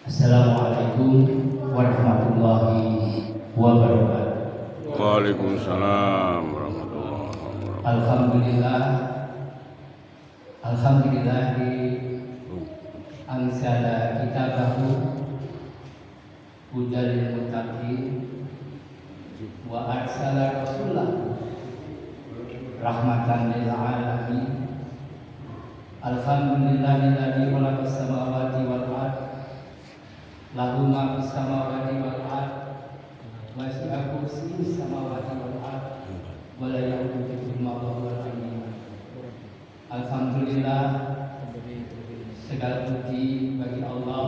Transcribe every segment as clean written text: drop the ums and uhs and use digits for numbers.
Assalamualaikum warahmatullahi wabarakatuh. Waalaikumsalam warahmatullahi wabarakatuh. Alhamdulillah, alhamdulillahi anzala kitabahu hudal lil muttaqin wa arsala rasulahu rahmatan lil alamin. Alhamdulillahilladzi khalaqas samawati wal ardh lahu ma fis samawati wal ardh wasi'a kursiyyus samawati wal ardh wa la ya'uduhu hifdhuhuma wa huwal aliyyul azim. Alhamdulillah, segala puji bagi Allah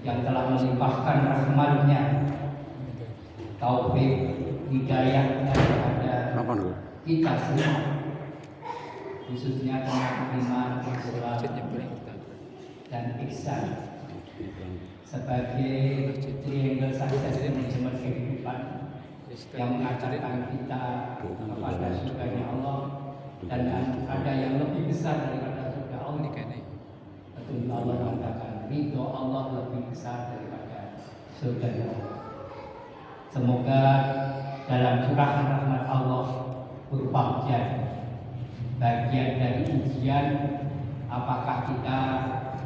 yang telah melimpahkan rahmat-Nya, taufik, hidayah-Nya kepada kita semua, khususnya tentang iman, Islam, dan ihsan sebagai triangle sukses manajemen kehidupan yang mengajarkan kita kepada surganya Allah dan ada yang lebih besar daripada surga Allah. Tentu Allah mengatakan ridho Allah lebih besar daripada surganya Allah. Semoga dalam curahan rahmat Allah berupa hujan, bagian dari ujian apakah kita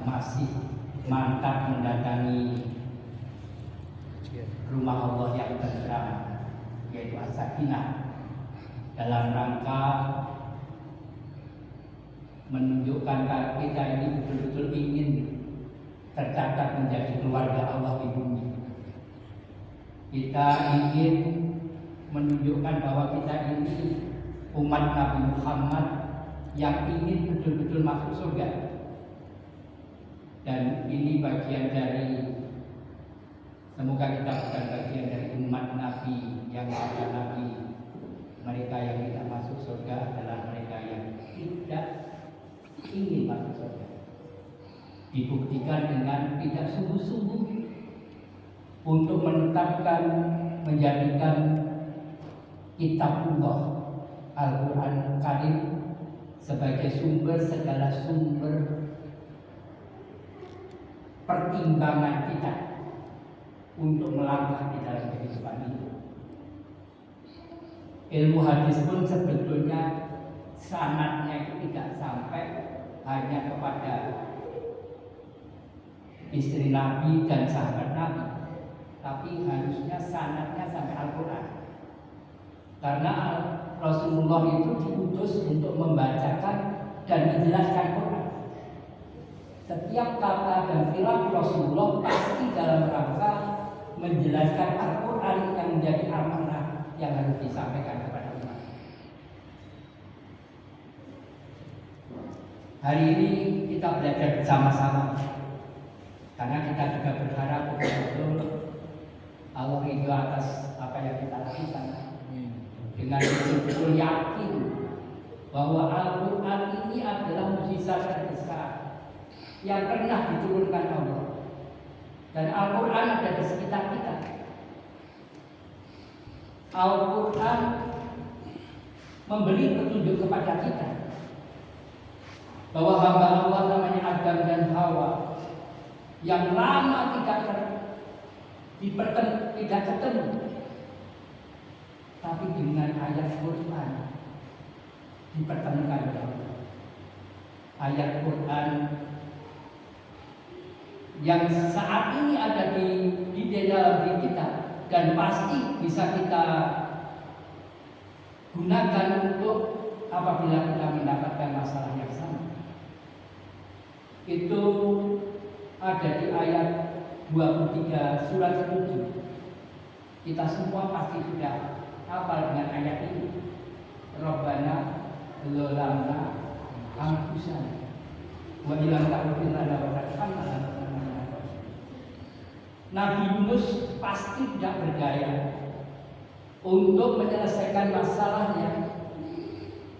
masih mantap mendatangi rumah Allah yang tentram, yaitu as-sakinah, dalam rangka menunjukkan kalau kita ini betul-betul ingin tercatat menjadi keluarga Allah di bumi. Kita ingin menunjukkan bahwa kita ini umat Nabi Muhammad yang ingin betul-betul masuk surga. Dan ini bagian dari, semoga kita bukan bagian dari umat Nabi yang ada Nabi. Mereka yang tidak masuk surga adalah mereka yang tidak ingin masuk surga. Dibuktikan dengan tidak sungguh-sungguh untuk menetapkan, menjadikan kitabullah Al-Quran Karim sebagai sumber segala sumber pertimbangan kita untuk melangkah di dalam kehidupan ini. Ilmu hadis pun sebetulnya sanadnya itu tidak sampai hanya kepada istri Nabi dan sahabat Nabi, tapi harusnya sanadnya sampai Al-Quran. Karena Rasulullah itu diutus untuk membacakan dan menjelaskan Quran. Setiap kata dan perilaku Rasulullah pasti dalam rangka menjelaskan Al-Quran yang menjadi amanah yang harus disampaikan kepada umat. Hari ini kita belajar bersama-sama karena kita juga berharap betul-betul Allah ridho atas apa yang kita lakukan, dengan betul-betul yakin bahwa Al-Quran ini adalah mukjizat terbesar yang pernah diturunkan Allah, dan Al-Quran ada di sekitar kita. Al-Quran memberi petunjuk kepada kita bahwa hamba Allah namanya Adam dan Hawa yang lama tidak ketemu, tapi dengan ayat Quran dipertemukan oleh Allah. Ayat Quran yang saat ini ada di dalam diri kita dan pasti bisa kita gunakan untuk apabila kita mendapatkan masalah yang sama. Itu ada di ayat 23 surat 7. Kita semua pasti sudah hafal dengan ayat ini. Rabbana dzalamna anfusana wa illam taghfir lana wa tarhamna. Nabi Yunus pasti tidak berdaya untuk menyelesaikan masalahnya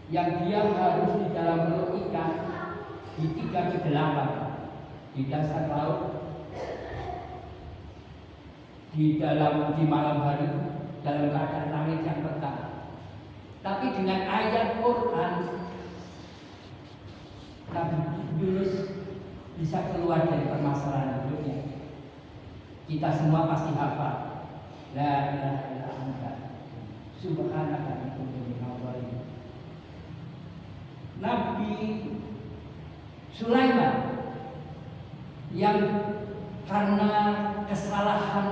yang dia harus di dalam perut ikan di 3 kedalaman di dasar laut, di malam hari dalam keadaan langit yang petang. Tapi dengan ayat Quran Nabi Yunus bisa keluar dari permasalahan hidupnya. Kita semua pasti hafal. La ilaha illa anta subhanaka inni kuntu minadh dhalimin. Nabi Sulaiman yang karena kesalahan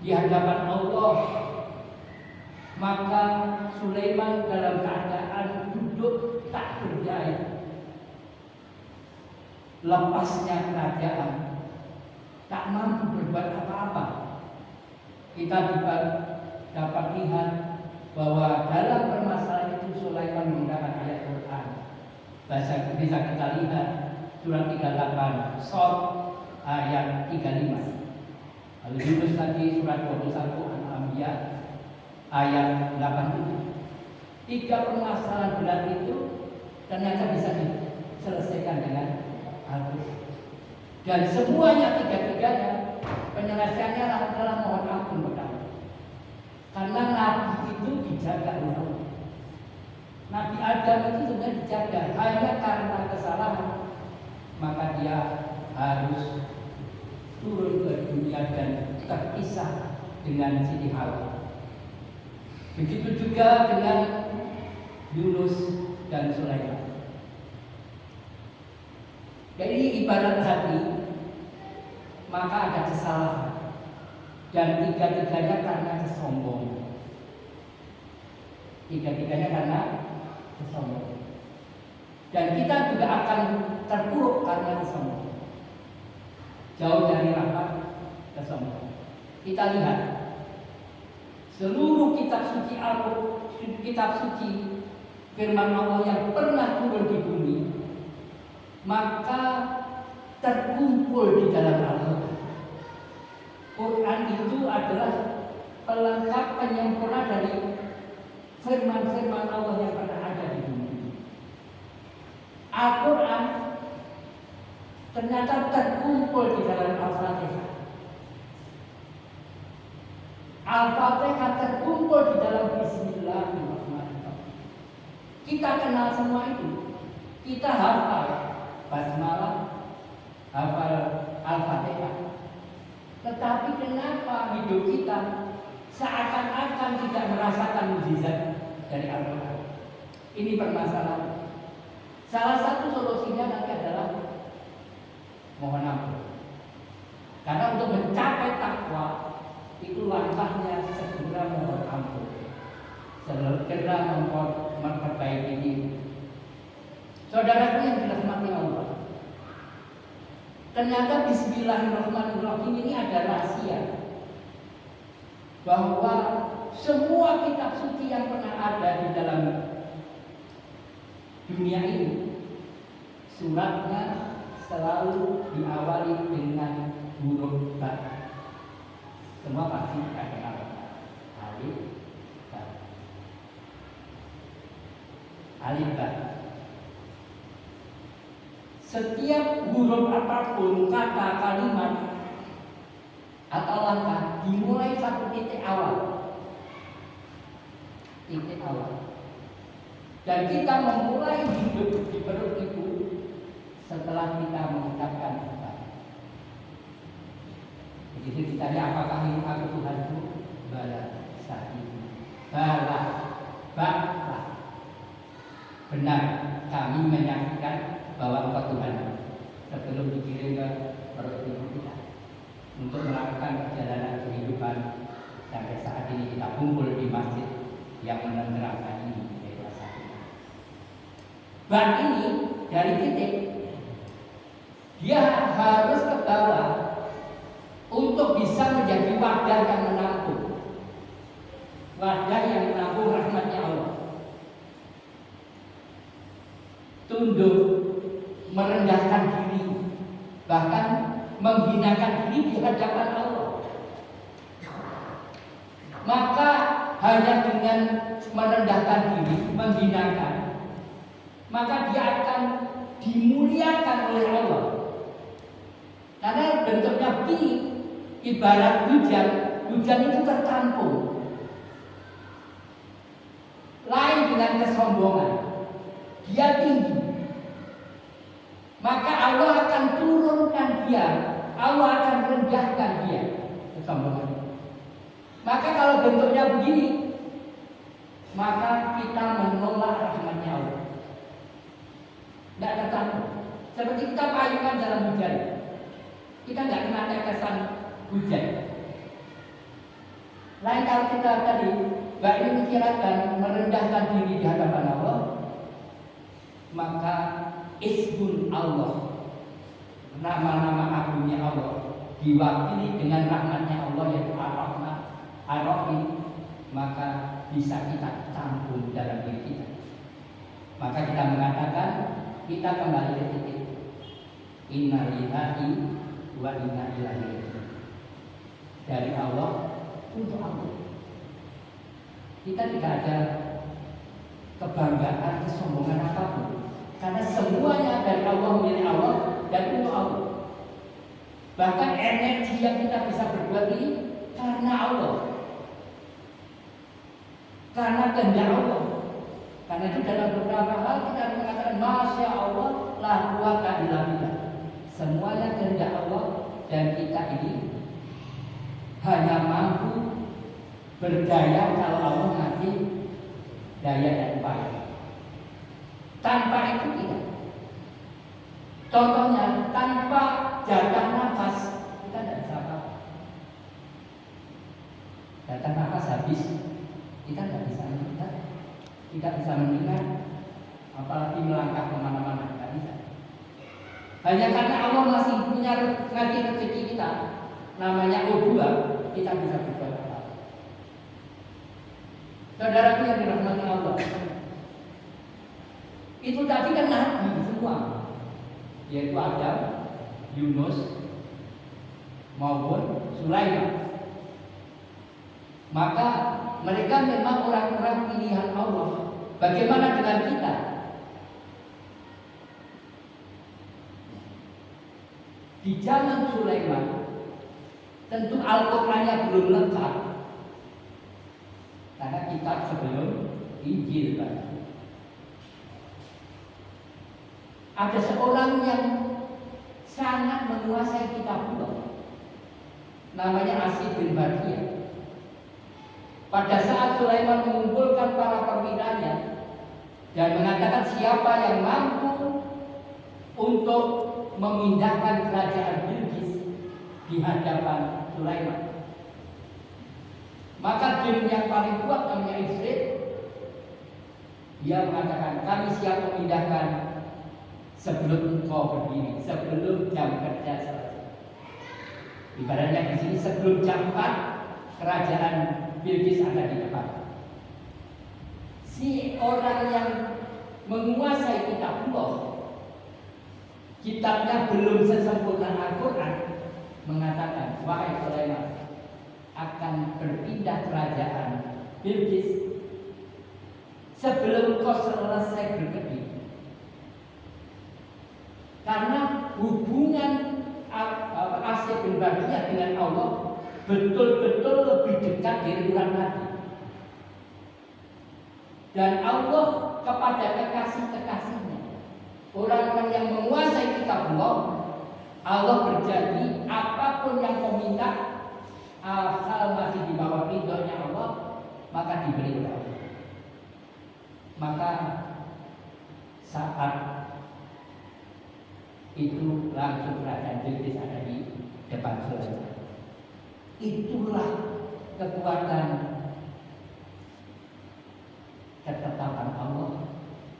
di hadapan Allah, maka Sulaiman dalam keadaan duduk tak berdaya, lepasnya kerajaan, tak mampu berbuat apa-apa. Kita dapat lihat bahwa dalam permasalahan itu Sulaiman menggunakan ayat Quran. Bisa kita lihat surat 38 Shad ayat 35. Lalu Yunus tadi surat 21 Al-Anbiya ayat 87. 3 permasalahan berat itu ternyata bisa diselesaikan dengan Al-Quran. Dan semuanya tiga-tiganya penyelesaiannya adalah mohon ampun kepada Allah. Karena Nabi itu dijaga oleh Allah. Nabi Adam itu sebenarnya dijaga hanya karena kesalahan, maka dia harus turun ke dunia dan terpisah dengan Siti Hawa. Begitu juga dengan Yunus dan Sulaiman. Jadi ibarat hati, maka ada kesalahan, dan tiga-tiganya karena kesombongan. Tiga-tiganya karena kesombongan. Dan kita juga akan terpuruk karena kesombongan. Jauh dari rahmat, kesombongan. Kita lihat seluruh kitab suci kitab suci firman Allah yang pernah turun di bumi, maka terkumpul di dalam Al-Quran. Quran itu adalah pelengkap penyempurna dari firman-firman Allah yang pernah ada di bumi. Al-Quran ternyata terkumpul di dalam Al-Fatihah. Al-Fatihah terkumpul di dalam Bismillahirrahmanirrahim. Kita kenal semua itu. Kita hafal basmalah, hafal Al-Fatihah. Tetapi kenapa hidup kita seakan-akan tidak merasakan mukjizat dari Al-Quran? Ini permasalahan. Salah satu solusinya nanti adalah mohon ampun. Karena untuk mencapai takwa itu langkahnya segera mohon ampun, segera memperbaiki diri. Saudaraku yang dirahmati Allah, ternyata Bismillahirrahmanirrahim ini ada rahasia bahwa semua kitab suci yang pernah ada di dalam dunia ini, suratnya selalu diawali dengan huruf ba. Semua pasti ada alif ba. Alif ba. Setiap huruf apapun, kata, kalimat atau langkah dimulai satu titik awal. Titik awal. Dan kita memulai hidup di perut itu setelah kita mengucapkan kata. Begitu ditanya apakah ini aku Tuhanku? Bala sahih. Bala. Bala. Benar, kami menyaksikan bahwa Engkau Tuhan sebelum dikirim ke perut ibu kita untuk melakukan perjalanan kehidupan sampai saat ini kita kumpul di masjid yang menerangkan ini. Bab ini dari titik dia harus ke bawah untuk bisa menjadi wadah yang menampung, wadah yang menampung rahmatnya Allah. Tunduk, merendahkan diri, bahkan menghinakan diri di hadapan Allah. Maka hanya dengan merendahkan diri, menghinakan, maka dia akan dimuliakan oleh Allah. Karena bentuknya begini, ibarat hujan, hujan itu tertampung. Lain dengan kesombongan, dia tinggi. Maka Allah akan turunkan dia, Allah akan rendahkan dia. kesombongan. Maka kalau bentuknya begini, maka kita menolak rahmatnya Allah. Tidak ada takut. Seperti kita payungan dalam hujan, kita nggak kena tetesan hujan. Lain kalau kita tadi nggak memikirkan merendahkan diri di hadapan Allah, maka ismun Allah, nama-nama agungnya Allah diwakili dengan rahmatnya Allah yaitu Ar-Rahman, Ar-Rahim, maka bisa kita tampung dalam diri kita. Maka kita mengatakan kita kembali ke titik inna lillahi wa inna ilaihi raji'un. Dari Allah untuk Allah. Kita tidak ada kebanggaan, kesombongan apapun, karena semuanya dari Allah, milik Allah dan untuk Allah. Bahkan energi yang kita bisa berbuat ini karena Allah, karena kehendak Allah. Karena itu dalam beberapa hal kita mengatakan Masya Allah la quwata illa billah. Semuanya kehendak Allah dan kita ini hanya mampu berdaya kalau Allah ngasih daya dan upaya. Tanpa itu tidak. Contohnya, tanpa jatah nafas kita tidak bisa apa-apa. Jatah nafas habis, kita tidak bisa mendengar, tidak bisa mendengar, apalagi melangkah kemana-mana, tidak bisa. Hanya karena Allah masih punya ngasih rezeki kita, namanya O2, kita bisa berbuat apa. Saudaraku yang dirahmati Allah, itu tadi kan nabi semua, yaitu Adam, Yunus, maupun Sulaiman. Maka mereka memang orang-orang pilihan Allah. Bagaimana dengan kita? Di zaman Sulaiman, tentu Al-Qur'annya belum lengkap, karena kitab sebelum Injil banyak. Ada seorang yang sangat menguasai kitab Allah, namanya Asyid bin Barqiyah. Pada saat Sulaiman mengumpulkan para perwiranya dan mengatakan siapa yang mampu untuk memindahkan kerajaan Bilqis di hadapan Sulaiman, maka jin yang paling kuat namanya Ifrit, dia mengatakan kami siap memindahkan sebelum engkau berdiri, sebelum jam kerja selesai. Ibaratnya di sini sebelum jam 4 kerajaan Bilqis ada di depan. Si orang yang menguasai kitab Allah, kitabnya belum sesempurna Al-Quran, mengatakan wahai Sulaiman, akan berpindah kerajaan Bilqis sebelum kau selesai berkedip. Karena hubungan Asyid bin Barqiyah dengan Allah betul-betul lebih dekat dari orang Nabi. Dan Allah kepada kekasih-kekasihnya, orang-orang yang menguasai kitab Allah, Allah berjanji apapun yang kau minta, asal masih di bawah ridhonya Allah, maka diberi oleh Allah. Maka saat itu langsung kerajaan Bilqis ada di depan Sulaiman. Itulah kekuatan ketetapan Allah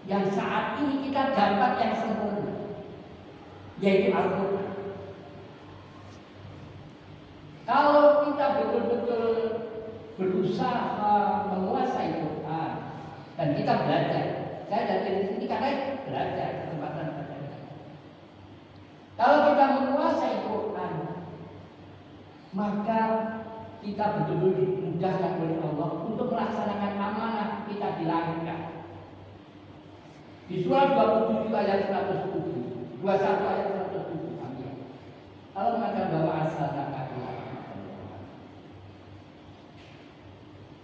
yang saat ini kita dapat yang sempurna, yaitu Al-Quran. Kalau kita betul-betul berusaha menguasai Quran dan kita belajar, saya dari sini karena belajar kesempatan belajar. Kalau kita menguasai Quran, maka kita betul-betul dimudahkan oleh Allah untuk melaksanakan amanah kita dilahirkan. Di surah 27 ayat 107, 21 ayat 107, amin. Allah mengatakan bahwa asalnya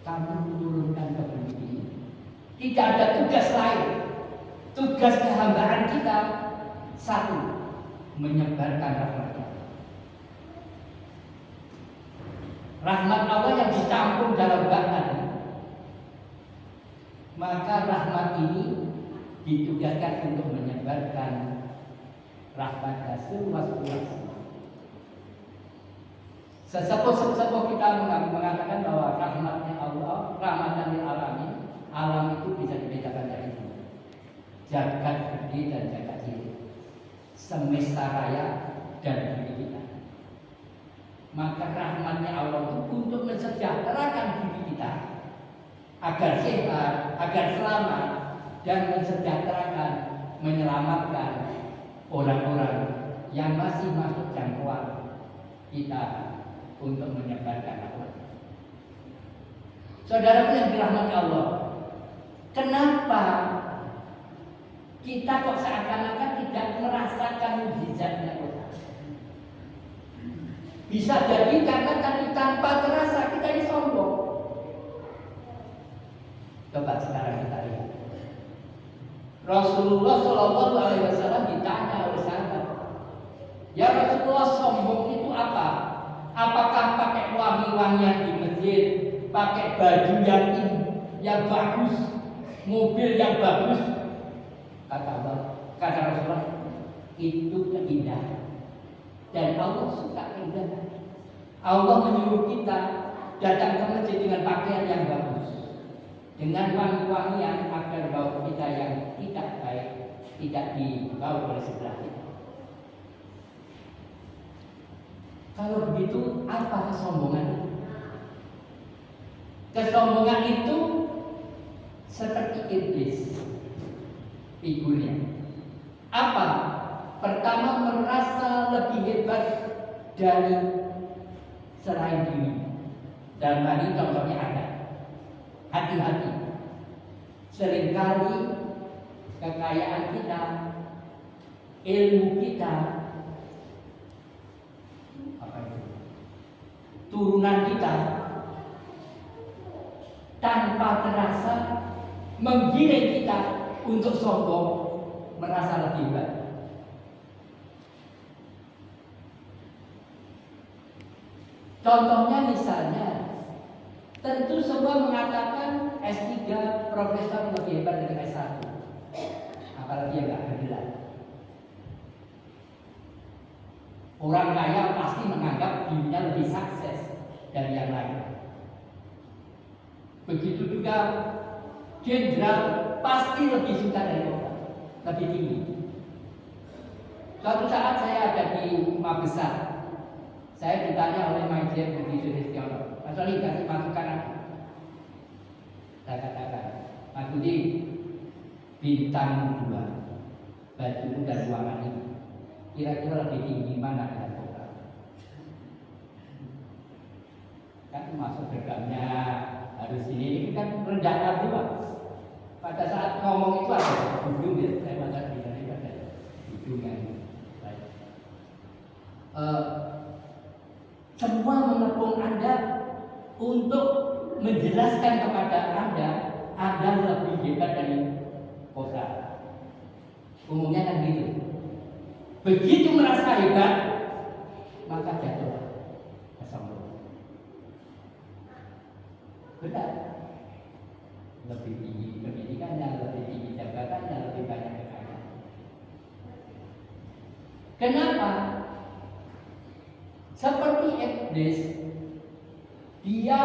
kami menurunkan ke bumi ini. Tidak ada tugas lain. Tugas kehambaan kita satu, menyebarkan rahmat. rahmat Allah yang ditampung dalam bak tadi, maka rahmat ini ditugaskan untuk menyebarkan rahmat seluas-luas. Sesepuh kita mengatakan bahwa rahmatnya Allah, rahmatan lil alamin, alam itu bisa dibedakan dari dua, jagat gede dan jagat cilik, semesta raya dan diri kita. Maka rahmatnya Allah itu untuk mensejahterakan diri kita agar sehat, agar selamat, dan mensejahterakan, menyelamatkan orang-orang yang masih masuk jangkauan kita untuk menyebarkan rahmat. Saudaraku yang dirahmati Allah, kenapa kita kok seakan-akan tidak merasakan mukjizatnya Allah? Bisa jadi karena tadi tanpa terasa kita ini sombong. Coba sekarang kita lihat. Rasulullah Shallallahu Alaihi Wasallam ditanya oleh sahabat, ya Rasulullah, sombong itu apa? Apakah pakai wangi-wangian di masjid, pakai baju yang bagus, mobil yang bagus? Kata Rasulullah, itu keindahan. Dan Allah suka keindahan. Allah menyuruh kita datang ke masjid dengan pakaian yang bagus, dengan wangi-wangian agar bau kita yang tidak baik tidak dibawa oleh sebelah kita. Kalau begitu, apa kesombongan itu? Kesombongan itu seperti iblis figurnya. Apa? Pertama, merasa lebih hebat dari selain diri. Dan tadi contohnya ada. Hati-hati. Seringkali kekayaan kita, ilmu kita, turunan kita, tanpa terasa menggiring kita untuk sombong, merasa lebih hebat. Contohnya misalnya, tentu semua mengatakan S3 profesor lebih hebat dari S1, apalagi yang gak bergelar. Orang kaya pasti menganggap dirinya lebih sukses dari yang lain. Begitu juga jenderal pasti lebih suka dari orang, lebih tinggi. Suatu saat saya ada di Mabesar. Saya ditanya oleh Majen Budi Sulistiono, Mas Oli, kasih masukan aku. Saya katakan, Mas Budi, bintang 2, baju dan ruangan ini kira-kira lebih tinggi mana dengan kota? Kan masuk programnya harus ini kan rendahkan dua. Pada saat ngomong itu ada hidung ya, saya baca di sana ada hidung yang baik. Semua menepung Anda untuk menjelaskan kepada Anda lebih hebat dari kota. Umumnya kan gitu. Begitu merasa hebat, maka jatuh kesombongan. Benar. Lebih tinggi pendidikannya, lebih tinggi jabatannya, lebih banyak kekayaan. Kenapa? Seperti iblis, dia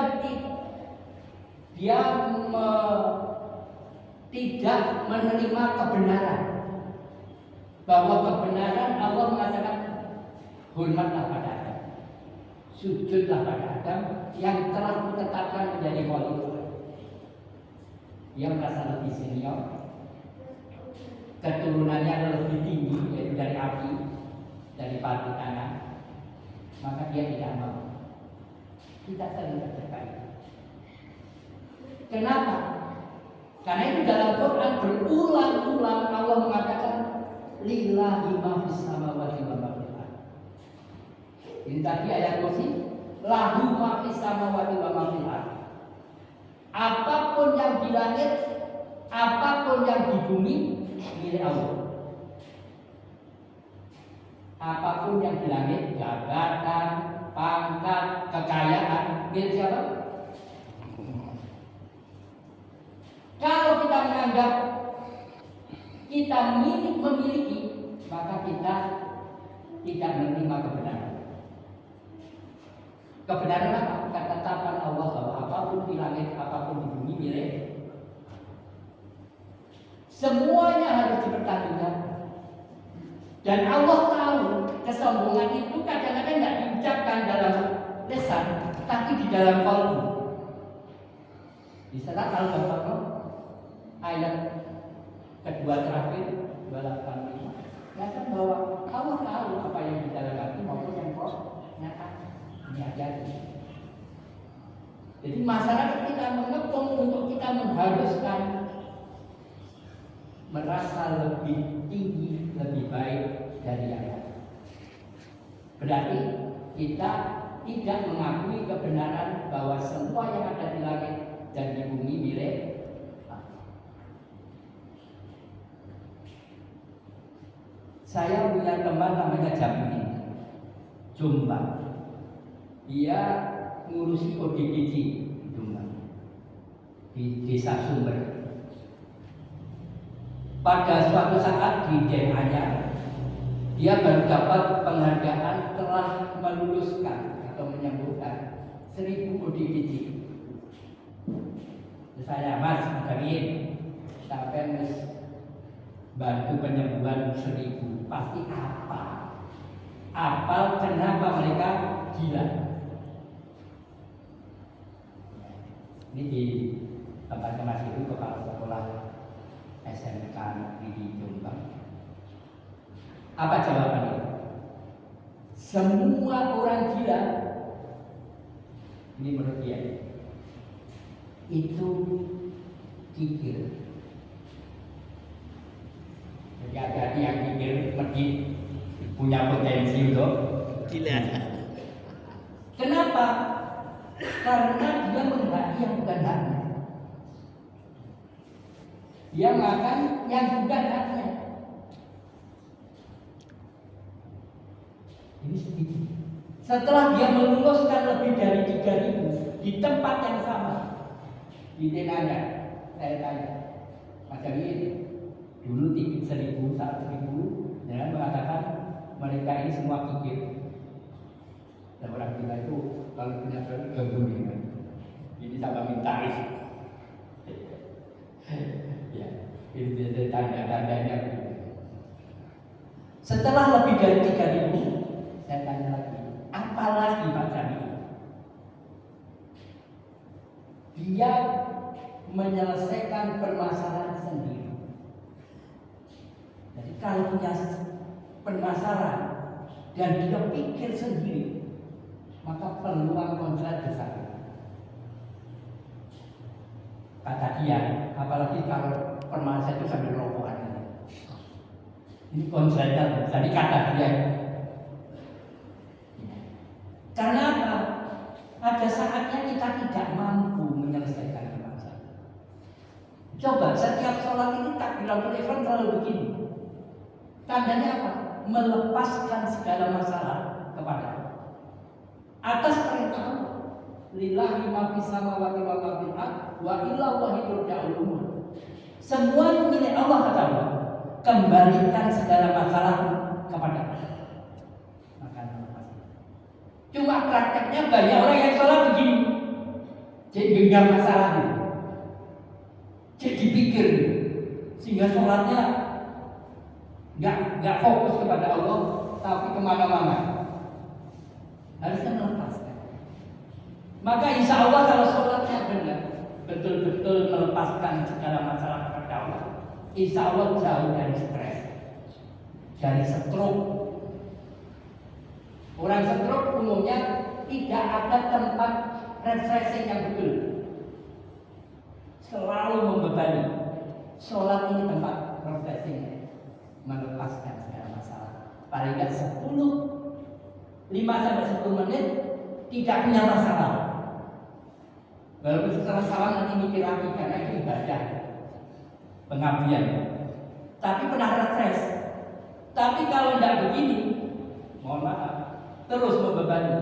tidak menerima kebenaran. Bahwa kebenaran Allah mengatakan hormatlah pada Adam, sujudlah pada Adam yang telah ditetapkan menjadi khalifah. Dia merasa lebih senior, keturunannya lebih tinggi, yaitu dari api, dari batu tanah. Maka dia tidak mau. Kita saling terkait. Kenapa? Karena itu dalam Quran berulang-ulang Allah mengatakan lillahi ma fis samawati wa ma fil ardh. Ini tadi ayat kursi, lahu ma fis samawati wa ma fil ardh. Apapun yang di langit, apapun yang di bumi milik Allah. Apapun yang di langit, jabatan, pangkat, kekayaan kita memiliki, maka kita tidak menerima kebenaran. Kebenaran apa? Ketetapan Allah bahwa apapun di langit, apapun di bumi milik. Semuanya harus dipertanggungjawabkan. Dan Allah tahu kesombongan itu kadang-kadang tidak diucapkan dalam lisan, tapi di dalam qalbu. Di surat Al-Baqarah ayat kedua terakhir 285 nyatakan bahwa Allah tahu apa yang di dalam hati maupun yang nyata. Ini hati-hati. Jadi masyarakat kita mengepung untuk kita mengharuskan merasa lebih tinggi, lebih baik dari yang lain. Berarti kita tidak mengakui kebenaran bahwa semua yang ada di langit dan di bumi milik Allah. Saya punya teman namanya Jamil Jombang. Dia ngurusi ODGJ di Jombang, di Desa Sumber. Pada suatu saat di DNA-nya, dia baru dapat penghargaan telah meluluskan atau menyembuhkan 1000 ODGJ. Saya Mas Jamil, sampai bantu penyembuhan 1000, pasti apal kenapa mereka gila. Ini di tempatnya Mas itu kepala sekolah SMK Negeri di Jombang. Apa jawabannya? Semua orang gila, ini menurut dia, itu kikir. Jadi hati-hati yang kikir mesti punya potensi untuk gila. Kenapa? Karena dia menghakimi yang bukan haknya. Dia makan yang bukan haknya. Ini sedikit. Setelah dia meluluskan lebih dari 3000 di tempat yang sama, di denanya, saya tanya, Mas Jamil, dulu 1000, 1000, dengan mengatakan mereka ini semua kikir. Dan orang kita itu kalau punya produk gabung dengan ini sama minta is. Ya, ini tanda-tandanya. Setelah lebih dari 3000, saya tanya lagi, apalagi Pak Jamil? Dia menyelesaikan permasalahan sendiri. Jadi kalau punya permasalahan dan dia pikir sendiri, maka peluang konslet besar. Kata dia, apalagi kalau permasalahan itu sambil rokokan. Ini konsletnya, jadi kata dia. Karena apa? Ada saatnya kita tidak mampu menyelesaikan masalah. Coba setiap sholat ini takbiratul ihram selalu begini. Tandanya apa? Melepaskan segala masalah kepada Allah. Atas perintah Allah. Lillahi ma fis samawati wa ma fil ardh wa ila Allahi turja'ul umur. Semua milik Allah kata Allah. Kembalikan segala masalah kepada Allah. Cuma prakteknya banyak orang yang sholat begini, jadi genggam masalah ini, jadi dipikir, sehingga sholatnya nggak fokus kepada Allah, tapi kemana-mana. Harusnya melepaskan. Maka insya Allah kalau sholatnya benar, betul-betul melepaskan segala masalah kepada Allah, insya Allah jauh dari stres, dari stroke. Orang stroke umumnya tidak ada tempat refreshing yang betul, selalu membebani. Sholat ini tempat refreshing, melepaskan segala masalah. Paling tidak 5-10 menit tidak punya masalah. Walaupun setelah salam nanti mikir lagi karena itu ibadah, pengabdian. Tapi pernah refresh. Tapi kalau tidak begini, mohon maaf, terus membebani.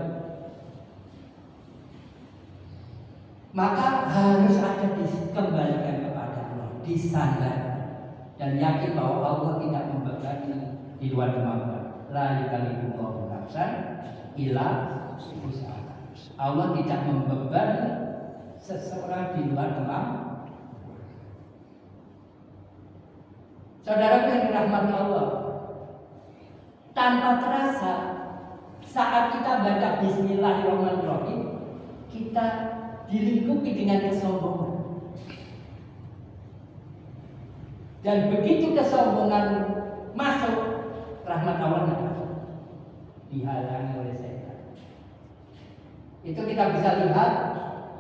Maka harus ada dikembalikan kepada Allah, disandar dan yakin bahwa Allah tidak membebani di luar kemampuan. La yukallifullahu nafsan illa wus'aha. Allah tidak membebani seseorang di luar kemampuan. Saudara yang dirahmati Allah, tanpa terasa saat kita baca Bismillahirrahmanirrahim, kita dilingkupi dengan kesombongan. Dan begitu kesombongan masuk, rahmat Allah tidak masuk, dihalangi oleh setan. Itu kita bisa lihat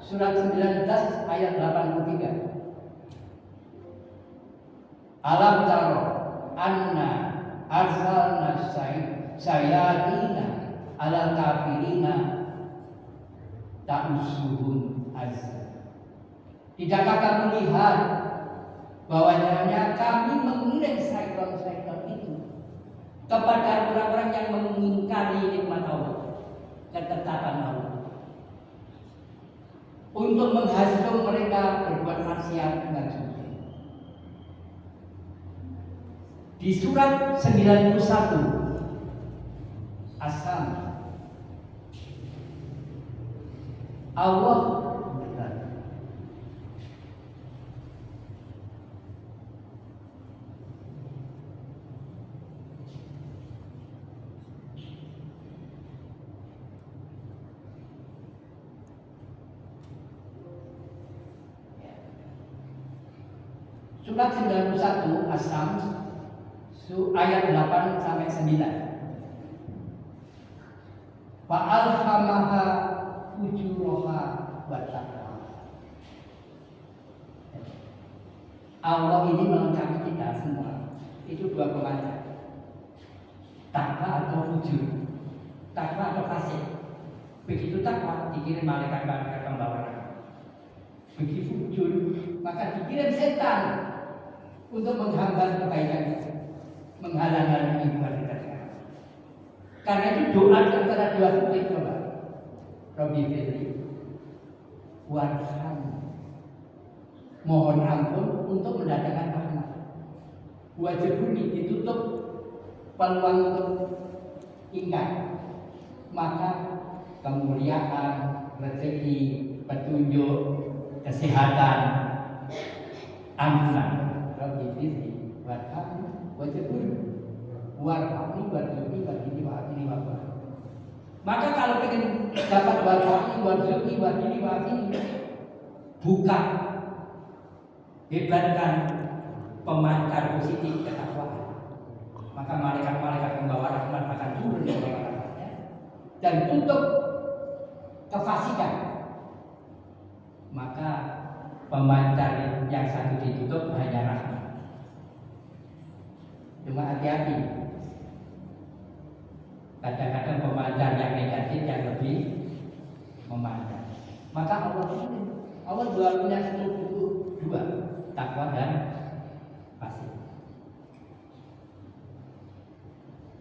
surat 19 ayat 83. Alam taro anna arsalna sayatina alal kafirina ta'usuhun azza. Tidakkah kamu lihat bahwasanya kami mengirim syaitan-syaitan itu kepada orang-orang yang mengingkari nikmat Allah, ketetapan Allah, untuk menghasut mereka berbuat maksiat dengan sujud. Di surat 91 As-Sam, Allah berkata, surat 91 As-Sam ayat 8 sampai 9. Fa'alhamaha fujuraha wa taqwaha. Allah ini melengkapi kita semua. Itu dua pemancar. Takwa atau fujur. Takwa atau fasik. Begitu takwa dikirim malaikat-malaikat pembawa rahmat. Begitu fujur maka dikirim setan untuk menghambat kebaikan kita, menghalang-halangi hubungan kita. Karena itu doa antara dua sujud coba. Rabbi firli warham, mohon ampun untuk mendatangkan rahmat. Wajibuni ditutup peluang untuk ingat, maka kemuliaan, rezeki, petunjuk, kesehatan, ampunan. Rabbi firli warham wajibuni warhami warzuqni wahini wahini wahini. Maka kalau ingin dapat warhami warzuqni wahini wahini, buka, hebatkan pemancar positif ketakwaan. Maka malaikat-malaikat pembawa rahmat akan turun membawa rahmatnya dan tutup kefasikan. Maka pemancar yang satu ditutup hanya rahmat. Cuma hati-hati. Kadang-kadang pemancar yang negatif yang lebih memancar. Maka Allah punya struktur dua, takwa dan fasik.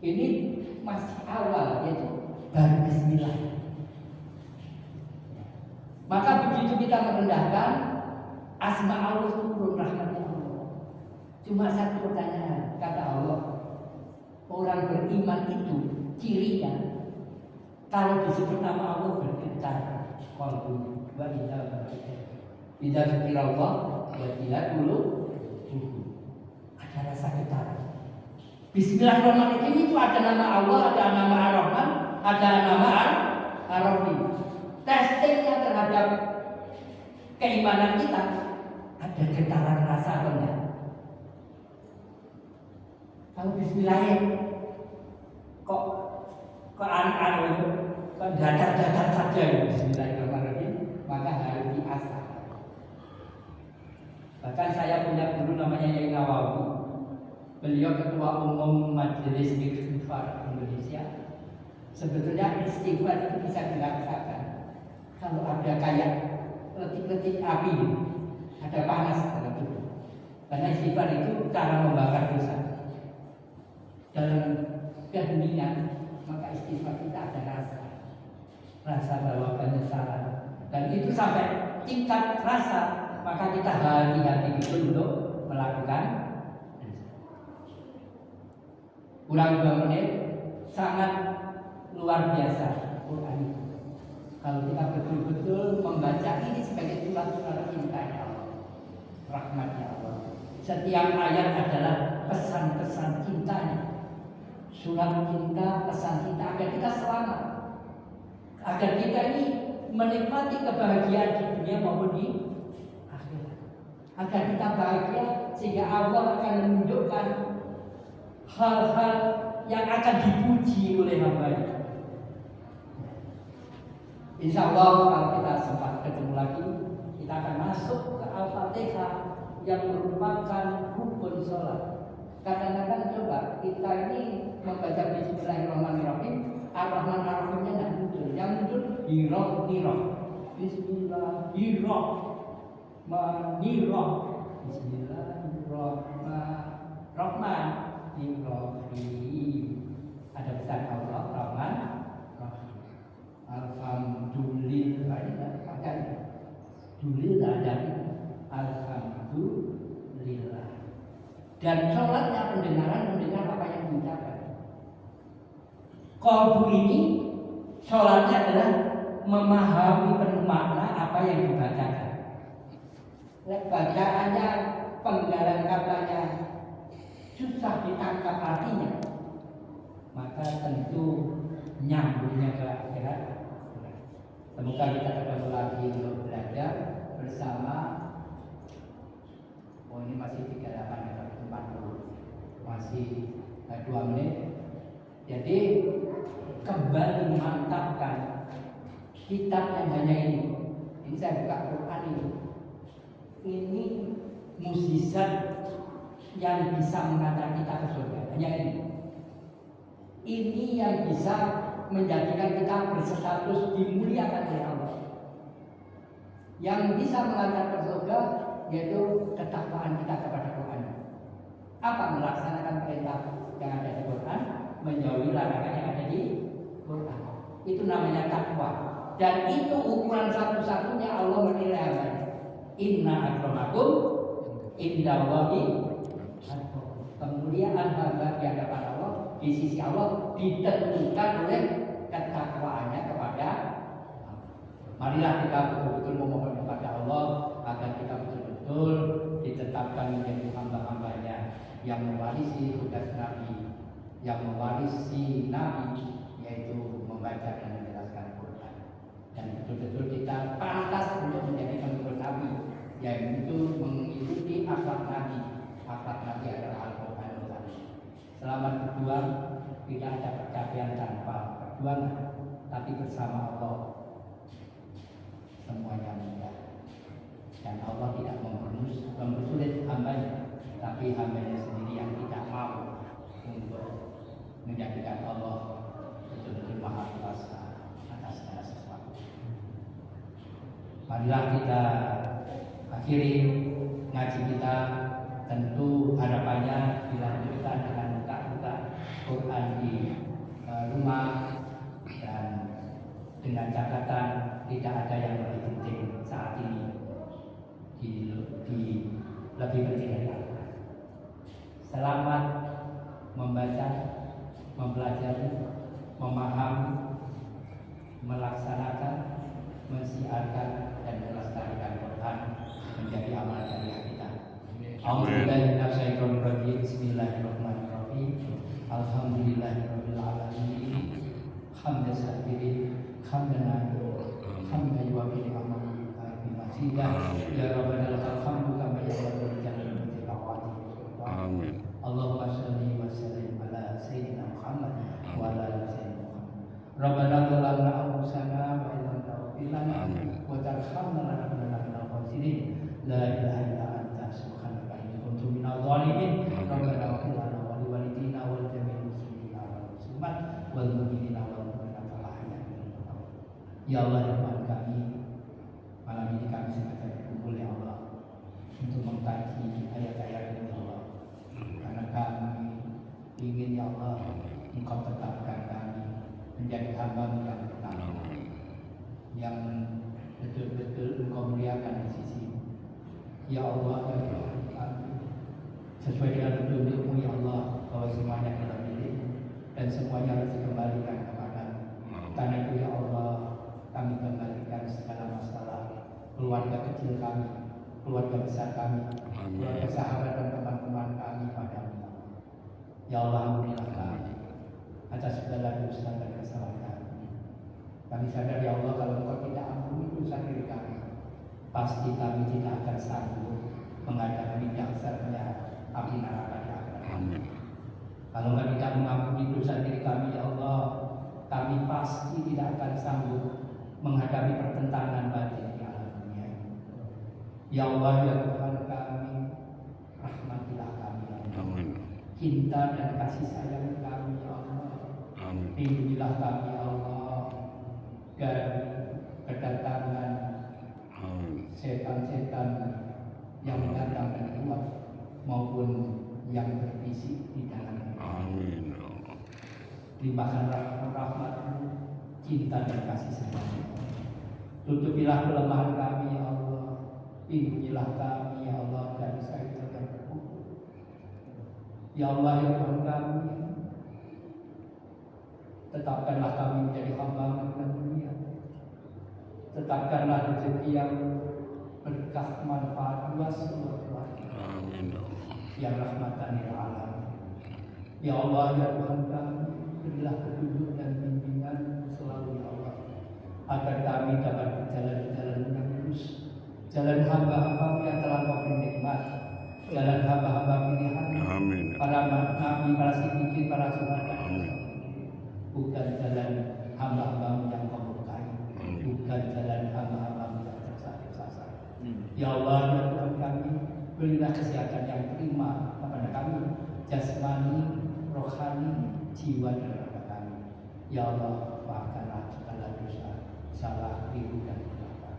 Ini masih awal, yaitu baru bismillah. Maka begitu kita merendahkan, asma Allah turun, rahmatnya Allah. Cuma satu pertanyaan, kata Allah, orang beriman itu cirinya kalau disebut nama Allah bergetar qalbunya wa idza dzikirallah wa dulu ada rasa getar. Bismillahirrahmanirrahim itu ada nama Allah, ada nama Ar-Rahman, ada nama Ar-Rahim. Testingnya terhadap keimanan kita, ada getaran rasa atau enggak? Kalau bismillahirrahmanirrahim kok datar-datar saja bismillahirrahmanirrahim, maka harus diasah. Bahkan saya punya guru namanya Yai Nawawi. Beliau ketua umum Majelis Istighfar Indonesia. Sebetulnya istighfar itu bisa dilaksanakan kalau ada kayak letik-letik api, ada panas dalam tubuh. Karena istighfar itu cara membakar dosa. Dalam keheningan, maka istighfar kita ada rasa bahwa penyesalan, dan itu sampai tingkat rasa, maka kita hati-hati betul untuk melakukan kurang 2 menit, sangat luar biasa Quran itu. Kalau kita betul-betul membaca ini sebagai surat-surat cintanya Allah, rahmatnya Allah. Setiap ayat adalah pesan-pesan cintanya, surat cinta, pesan cinta agar kita selamat, agar kita ini menikmati kebahagiaan di dunia maupun di akhirat, agar kita bahagia sehingga Allah akan menunjukkan hal-hal yang akan dipuji oleh hamba-Nya. Insya Allah kalau kita sempat ketemu lagi, kita akan masuk ke Al-Fatihah yang merupakan rukun sholat. Kadang-kadang coba kita ini membaca Bismillahirrahmanirrahim, Ar-Rahman Ar-Rahimnya tidak muncul, yang muncul hiroh. Bismillahirrahmanirrahim. Ada pesan Allah Rahman Rahim. Alhamdulillah, pakai Alhamdulillah dan Alhamdulillah. Dan sholatnya mendengar apa yang diucapkan. Qalbu ini sholatnya adalah memahami penuh makna apa yang dibacakan. Bacaannya, penggalan katanya susah ditangkap artinya, maka tentu nyambungnya ke akhirat. Semoga kita ketemu lagi untuk belajar bersama. Oh, ini masih 38 atau 40, masih 2 menit. Jadi kembali memantapkan kitab yang hanya ini. Ini saya buka Quran ini. Ini mukjizat yang bisa mengantar kita ke surga. Hanya ini. Ini yang bisa menjadikan kita berstatus dimuliakan oleh Allah. Yang bisa mengantar ke surga yaitu ketakwaan kita kepada Quran. Apa? Melaksanakan perintah yang ada di Quran, menjauhi larangan yang ada di Quran. Itu namanya takwa. Dan itu ukuran satu-satunya Allah menilai hambanya. Inna akramakum indallahi atqakum. Kemuliaan hamba di hadapan Allah, di sisi Allah ditentukan oleh ketakwaannya kepada Allah. Marilah kita betul-betul memohon kepada Allah agar kita betul-betul ditetapkan menjadi hamba-hambanya yang mewarisi tugas Nabi, yang mewarisi Nabi, yaitu membaca dan menjelaskan Quran. Dan betul-betul kita pantas untuk menjadi pengikut Nabi, yaitu mengikuti akhlak Nabi. Akhlak Nabi adalah Al-Quran. Selamat berjuang, tidak ada pencapaian tanpa perjuangan, tapi bersama Allah semuanya mudah. Dan Allah tidak mempersulit hambanya, tapi hambanya sendiri yang tidak mau untuk menjadikan Allah betul-betul maha kuasa atas segala sesuatu. Marilah kita akhiri ngaji kita. Tentu harapannya dilanjutkan dengan buka-buka Quran di rumah, dan dengan catatan tidak ada yang lebih penting saat ini lebih penting dari Al-Quran. Selamat membaca, mempelajari, memahami, melaksanakan, mensiarkan dan melestarikan Quran menjadi amal jariah kita. A'udzubillahi Bismillahirrahmanirrahim. Alhamdulillahirabbil alamin. Hamdan syakirin, hamdan yuwafi ni'amahu fi masidah. Ya Rabbana lakal hamdu kama yanbaghi li jalali wajhika. Amin. Allahumma shalli wa sallim ala sayyidina Muhammad wa ala ali sayyidina Muhammad. Rabbana zalamna anfusana wa illam taghfir lana wa tarhamna lanakunanna minal khasirin. La ilaha illa anta subhanaka inni kuntu minadh dhalimin. Rabbana ighfir lana wa liwalidina wal jami'il muslimina wal muslimat wal mu'minina wal mu'minat wal ahya'i minhum. Ya Allah, ya Tuhan kami, malam ini kami sengaja berkumpul ya Allah untuk mengkaji ayat-ayat ini ya Allah. Karena kami ingin ya Allah Engkau tetapkan kami menjadi hamba-Mu yang pertama, yang betul-betul Engkau muliakan di sisi-Mu. Ya Allah, ya Tuhan kami, sesuai dengan petunjuk-Mu ya Allah, bahwa semuanya adalah milik-Mu. Karena itu ya Allah, kami kembalikan segala masalah keluarga kecil kami, keluarga besar kami, keluarga sahabat dan teman-teman kami padamu. Ya Allah, ampunilah kami atas segala dosa dan kesalahan kami. Kami sadar ya Allah, kalau Engkau tidak ampuni dosa diri kami, pasti kami tidak akan sanggup menghadapi dahsyatnya api neraka di akhirat. Kalau Engkau tidak mengampuni dosa diri kami ya Allah, kami pasti tidak akan sanggup menghadapi pertentangan batin di alam dunia ini. Ya Allah ya Tuhan kami, rahmatilah kami ya Allah. Cinta dan kasih sayang kami ya Allah. Lindungilah kami ya Allah dari kedatangan setan-setan yang datang dari luar maupun yang berbisik di dalam. Amin. Limpahkan rahmat-Mu, cinta dan kasih sayang. Tutupilah kelemahan kami ya Allah. Lindungilah kami ya Allah dari syaitan yang terkutuk. Ya Allah ya Tuhan kami, tetapkanlah kami menjadi hamba-Mu dalam dunia. Tetapkanlah rezeki yang berkah manfaat luas keluarga. Amin. Ya rahmatan lil alamin. Ya Allah ya Tuhan kami, berilah petunjuk dan bimbingan selalu ya Allah, agar kami dapat berjalan di jalan yang lurus, jalan hamba-hamba-Mu yang telah Kau beri nikmat, jalan hamba-hamba pilihan, para nabi, para siddiqin, para syuhada, bukan jalan hamba-hamba-Mu yang Kau murkai, bukan jalan hamba-hamba-Mu yang tersesat. Ya Allah ya Tuhan kami, berilah kesehatan yang prima kepada kami, jasmani, rohani, jiwa dan raga kami. Ya Allah, maafkanlah segala dosa, salah, keliru dan kesalahan.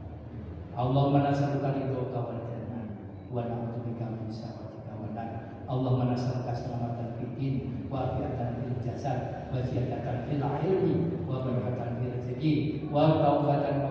Allahumma nas'aluka ridhoka wal jannah wa na'udzubika min sakhatika wan nar. Allahumma nas'aluka salamatan fid din wa afiatan fil jasad wa ziyadatan fil ilmi wa barakatan fil rizqi wa taubatan